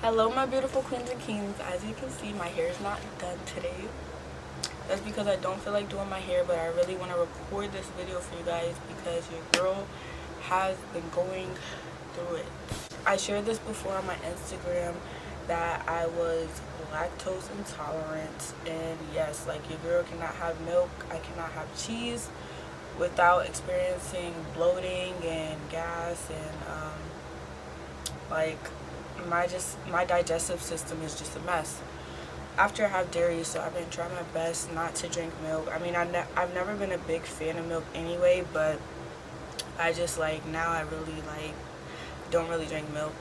Hello my beautiful queens and kings. As you can see, my hair is not done today. That's because I don't feel like doing my hair, but I really want to record this video for you guys because your girl has been going through it. I shared this before on my Instagram that I was lactose intolerant, and yes, like, your girl cannot have milk, I cannot have cheese without experiencing bloating and gas, and like my digestive system is just a mess after I have dairy. So I've been trying my best not to drink milk. I mean, I've never been a big fan of milk anyway, but I just, like, now I really, like, don't really drink milk.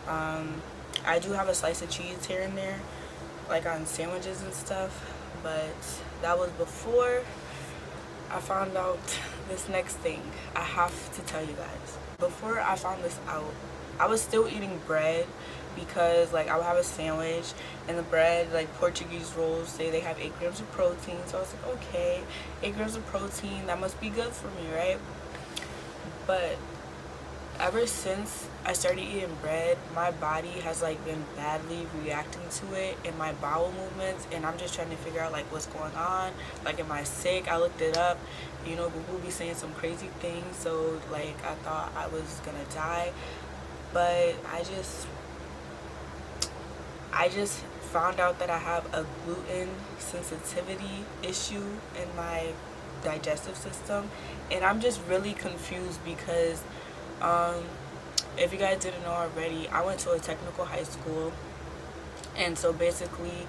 I do have a slice of cheese here and there, like on sandwiches and stuff, but that was before I found out this next thing. I have to tell you guys. Before I found this out, I was still eating bread because, like, I would have a sandwich and the bread, like, Portuguese rolls say they have 8 grams of protein. So I was like, okay, 8 grams of protein, that must be good for me, right? But ever since I started eating bread, my body has, like, been badly reacting to it in my bowel movements, and I'm just trying to figure out, like, what's going on. Like, am I sick? I looked it up. You know, Google be saying some crazy things, so, like, I thought I was gonna die. But I just found out that I have a gluten sensitivity issue in my digestive system, and I'm just really confused because if you guys didn't know already, I went to a technical high school, and so basically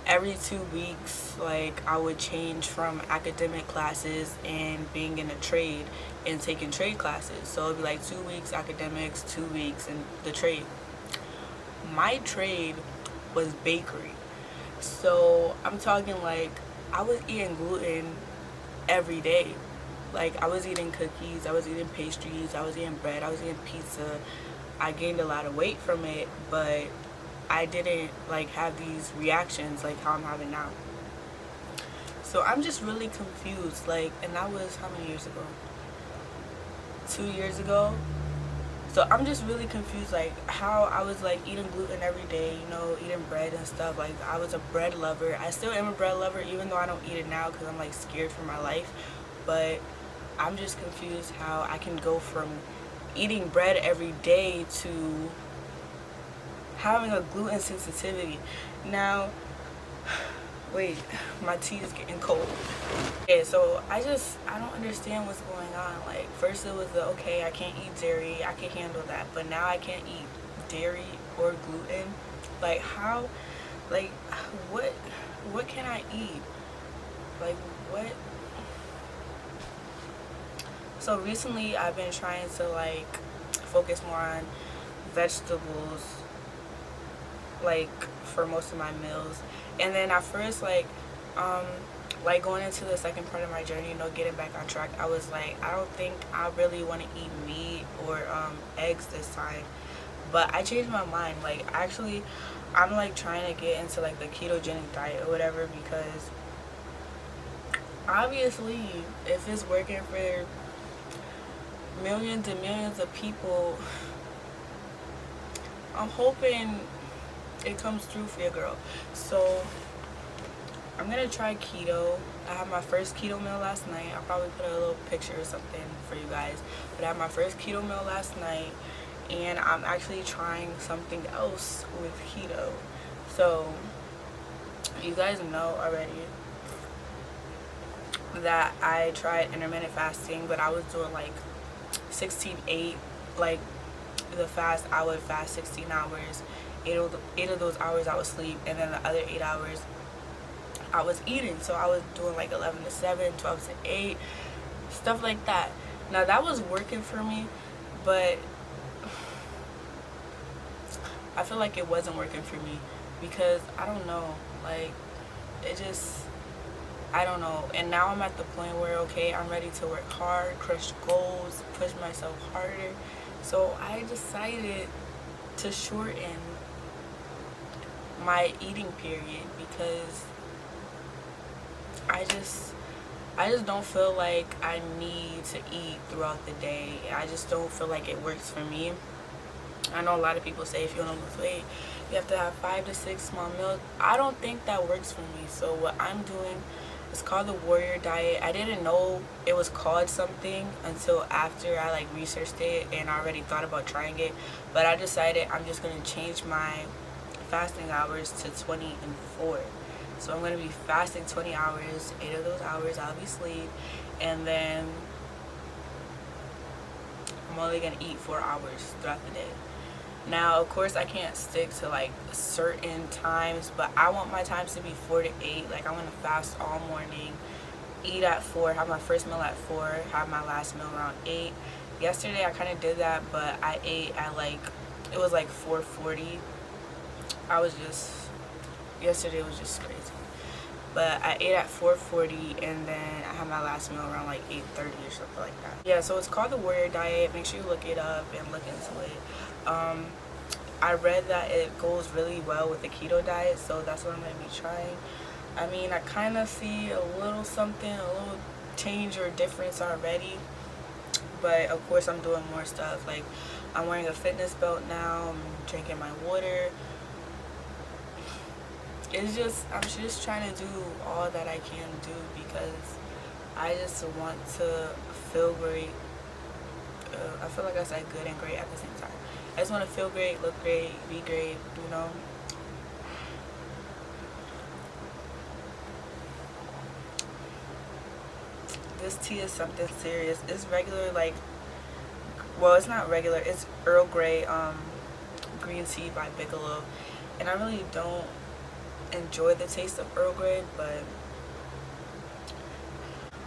every 2 weeks, like, I would change from academic classes and being in a trade and taking trade classes. So it'd be like 2 weeks academics, 2 weeks in the trade. My trade was bakery, so I'm talking, like, I was eating gluten every day. Like, I was eating cookies, I was eating pastries, I was eating bread, I was eating pizza. I gained a lot of weight from it, but I didn't, like, have these reactions like how I'm having now. So I'm just really confused, like, and that was how many years ago? 2 years ago. So I'm just really confused, like, how I was, like, eating gluten every day, you know, eating bread and stuff. Like, I was a bread lover. I still am a bread lover, even though I don't eat it now because I'm, like, scared for my life. But I'm just confused how I can go from eating bread every day to having a gluten sensitivity. Now, wait, my tea is getting cold. Okay, so I don't understand what's going on. Like, first it was okay, I can't eat dairy, I can handle that, but now I can't eat dairy or gluten. Like, how, like, what can I eat? Like, what? So recently I've been trying to, like, focus more on vegetables, like, for most of my meals. And then at first, like going into the second part of my journey, you know, getting back on track, I was like, I don't think I really want to eat meat or eggs this time. But I changed my mind. Like, actually, I'm, like, trying to get into, like, the ketogenic diet or whatever, because obviously if it's working for millions and millions of people, I'm hoping it comes through for your girl. So I'm gonna try keto. I had my first keto meal last night. I'll probably put a little picture or something for you guys, but I had my first keto meal last night, and I'm actually trying something else with keto. So you guys know already that I tried intermittent fasting, but I was doing, like, 16-8. Like, the fast, I would fast 16 hours. 8 of those hours I would sleep, and then the other 8 hours I was eating. So I was doing, like, 11 to 7, 12 to 8, stuff like that. Now that was working for me, but I feel like it wasn't working for me because I don't know, like, it just, I don't know. And now I'm at the point where, okay, I'm ready to work hard, crush goals, push myself harder. So I decided to shorten my eating period because I just don't feel like I need to eat throughout the day. I just don't feel like it works for me. I know a lot of people say if you want to lose weight, You have to have 5 to 6 small meals. I don't think that works for me. So what I'm doing, it's called the warrior diet. I didn't know it was called something until after I like researched it and I already thought about trying it. But I decided I'm just gonna change my fasting hours to 20 and 4. So I'm gonna be fasting 20 hours. 8 of those hours I'll be asleep, and then I'm only gonna eat 4 hours throughout the day. Now, of course, I can't stick to like certain times, but I want my times to be 4 to 8. Like, I want to fast all morning, eat at 4, have my first meal at 4, have my last meal around 8. Yesterday, I kind of did that, but I ate at like, it was like 4:40. Yesterday was just crazy. But I ate at 4:40, and then I had my last meal around like 8:30 or something like that. Yeah, so it's called the warrior diet. Make sure you look it up and look into it. I read that it goes really well with the keto diet, so that's what I'm going to be trying. I mean, I kind of see a little something, a little change or difference already, but of course I'm doing more stuff. Like, I'm wearing a fitness belt now, I'm drinking my water. I'm just trying to do all that I can do because I just want to feel great. I feel like I said good and great at the same time. I just want to feel great, look great, be great, you know. This tea is something serious. It's regular, like, well, it's not regular. It's Earl Grey green tea by Bigelow. And I really don't enjoy the taste of Earl Grey, but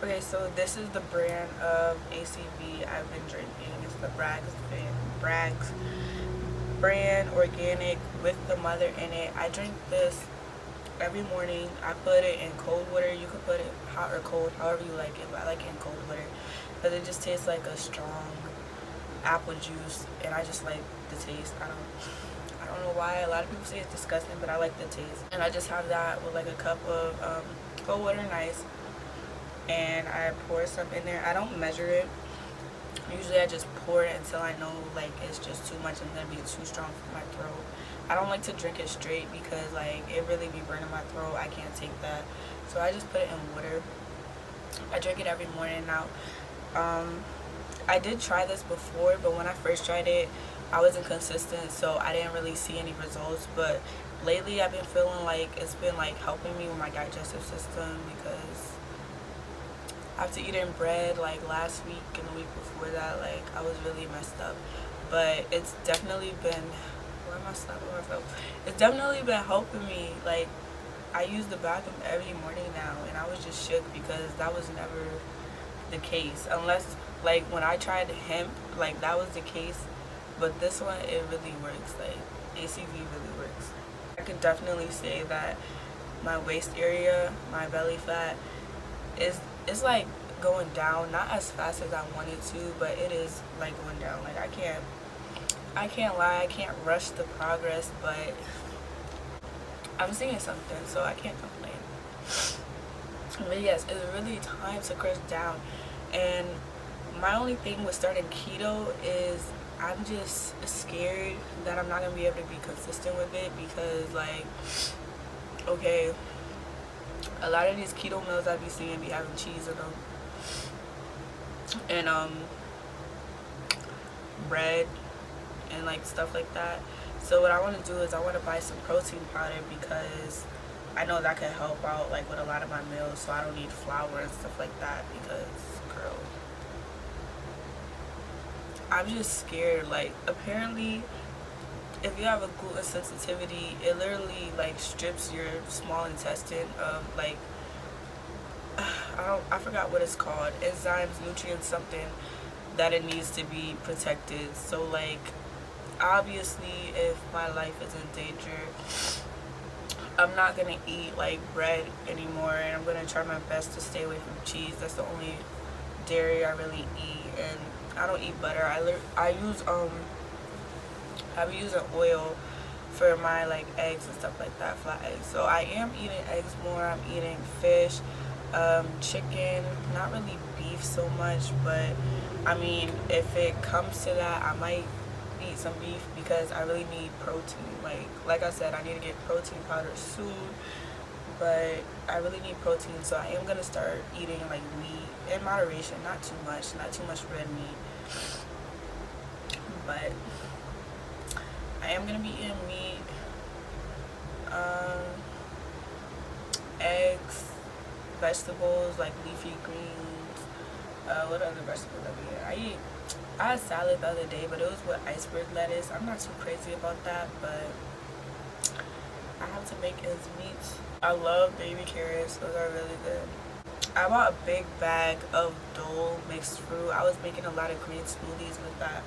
okay, so this is the brand of ACV I've been drinking. It's the Bragg's brand, organic, with the mother in it. I drink this every morning. I put it in cold water. You can put it hot or cold, however you like it, but I like it in cold water because it just tastes like a strong apple juice, and I just like the taste. I don't know why. A lot of people say it's disgusting, but I like the taste. And I just have that with like a cup of cold water and ice, and I pour some in there. I don't measure it. Usually I just pour it until I know like it's just too much and it's gonna be too strong for my throat. I don't like to drink it straight because like it really be burning my throat. I can't take that. So I just put it in water. I drink it every morning now. I did try this before, but when I first tried it, I wasn't consistent, so I didn't really see any results. But lately I've been feeling like it's been like helping me with my digestive system because after eating bread like last week and the week before that, like I was really messed up. But it's definitely been, why am I stopping myself? It's definitely been helping me. Like, I use the bathroom every morning now, and I was just shook because that was never the case. Unless like when I tried hemp, like that was the case. But this one, it really works. Like, ACV really works. I could definitely say that my waist area, my belly fat, it's like going down, not as fast as I wanted to, but it is like going down. Like, I can't lie, I can't rush the progress, but I'm seeing something, so I can't complain. But yes, it's really time to crush down. And my only thing with starting keto is I'm just scared that I'm not gonna be able to be consistent with it because, like, okay, a lot of these keto meals I be seeing be having cheese in them and bread and like stuff like that. So what I want to do is I want to buy some protein powder because I know that could help out like with a lot of my meals, so I don't need flour and stuff like that because, girl, I'm just scared. Like, apparently if you have a gluten sensitivity, it literally like strips your small intestine of like I forgot what it's called, enzymes, nutrients, something that it needs to be protected. So like, obviously if my life is in danger, I'm not gonna eat like bread anymore, and I'm gonna try my best to stay away from cheese. That's the only dairy I really eat, and I don't eat butter. I've been using oil for my like eggs and stuff like that, flat eggs. So I am eating eggs more. I'm eating fish, chicken, not really beef so much, but I mean, if it comes to that, I might eat some beef because I really need protein. Like I said, I need to get protein powder soon, but I really need protein, so I am gonna start eating like meat in moderation, not too much red meat, but I am gonna be eating meat, eggs, vegetables like leafy greens. What other vegetables I eat? I had salad the other day, but it was with iceberg lettuce. I'm not too crazy about that, but I have to make ends meet. I love baby carrots. Those are really good. I bought a big bag of Dole mixed fruit. I was making a lot of green smoothies with that.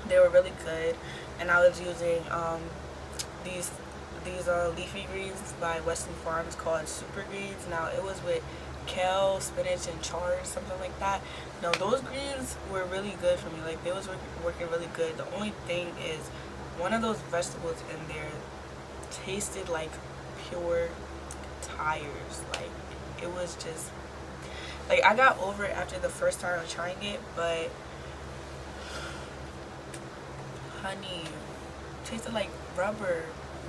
They were really good, and I was using these leafy greens by Western Farms called Super Greens. Now it was with kale, spinach, and chard, something like that. No, those greens were really good for me. Like, they was working really good. The only thing is, one of those vegetables in there tasted like pure tires. Like, it was just, like, I got over it after the first time of trying it, but honey, it tasted like rubber,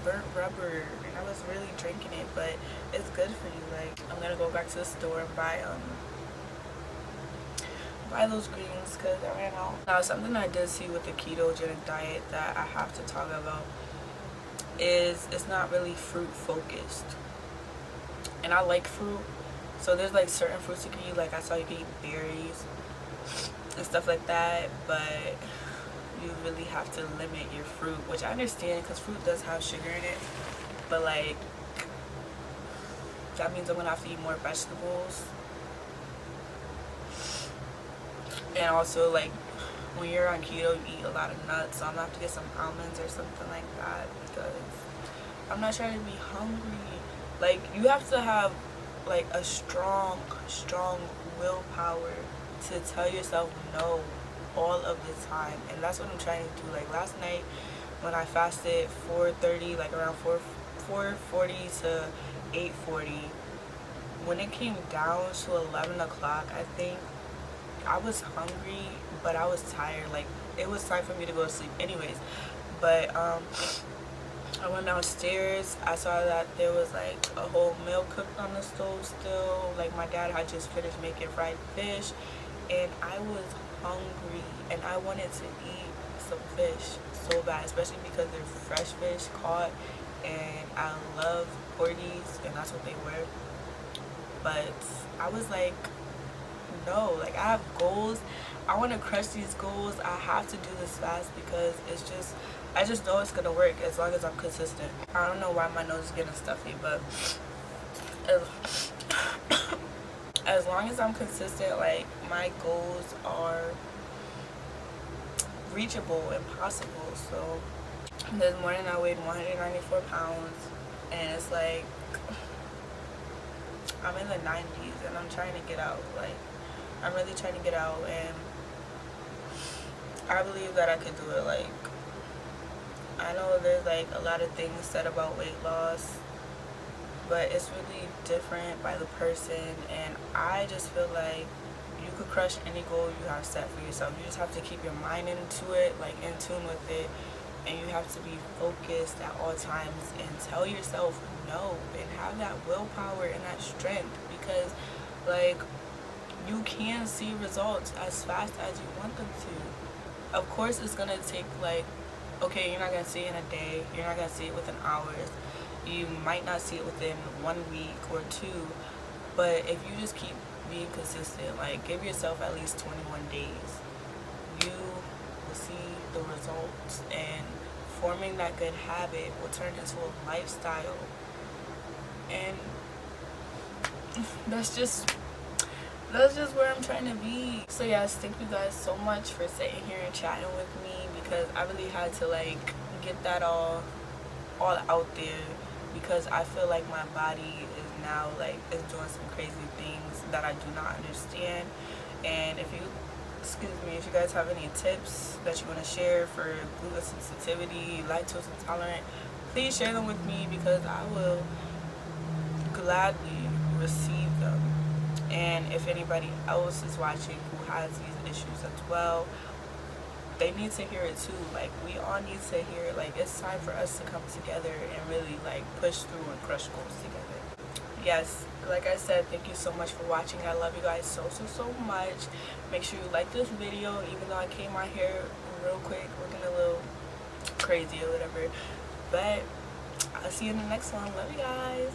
burnt rubber, and I was really drinking it. But it's good for you. Like, I'm gonna go back to the store and buy those greens because I ran out. Now, something I did see with the ketogenic diet that I have to talk about is it's not really fruit focused, and I like fruit, so there's like certain fruits you can eat. Like, I saw you can eat berries and stuff like that, but you really have to limit your fruit, which I understand because fruit does have sugar in it, but like, that means I'm gonna have to eat more vegetables. And also, like, when you're on keto, you eat a lot of nuts, so I'm gonna have to get some almonds or something like that because I'm not trying to be hungry. Like, you have to have like a strong willpower to tell yourself no all of the time, and that's what I'm trying to do. Like, last night when I fasted 4:30, like around 4:40 to 8:40, when it came down to 11 o'clock, I think I was hungry, but I was tired. Like, it was time for me to go to sleep anyways. But I went downstairs. I saw that there was like a whole meal cooked on the stove still. Like, my dad had just finished making fried fish, and I was hungry and I wanted to eat some fish so bad, especially because they're fresh fish caught, and I love porgies, and that's what they were. But I was like, no, like, I have goals. I want to crush these goals. I have to do this fast because I just know it's gonna work as long as I'm consistent. I don't know why my nose is getting stuffy, but as long as I'm consistent, like, my goals are reachable and possible. So this morning I weighed 194 pounds, and it's like I'm in the 90s and I'm trying to get out. Like, I'm really trying to get out, and I believe that I could do it. Like, I know there's like a lot of things said about weight loss, but it's really different by the person, and I just feel like you could crush any goal you have set for yourself. You just have to keep your mind into it, like in tune with it, and you have to be focused at all times and tell yourself no, and have that willpower and that strength, because like, you can see results as fast as you want them to. Of course, it's gonna take, like, okay, you're not gonna see it in a day, you're not gonna see it within hours, you might not see it within 1 week or 2, but if you just keep being consistent, like, give yourself at least 21 days, you will see the results, and forming that good habit will turn into a lifestyle. And that's just where I'm trying to be. So yes, thank you guys so much for sitting here and chatting with me, because I really had to like get that all out there, because I feel like my body is now like is doing some crazy things that I do not understand. And if you guys have any tips that you want to share for gluten sensitivity, lactose intolerant, please share them with me, because I will gladly receive them. And if anybody else is watching who has these issues as well, they need to hear it too. Like, we all need to hear it. Like, it's time for us to come together and really like push through and crush goals together. Yes, like I said, thank you so much for watching. I love you guys so much. Make sure you like this video, even though I came out here real quick looking a little crazy or whatever. But I'll see you in the next one. Love you guys.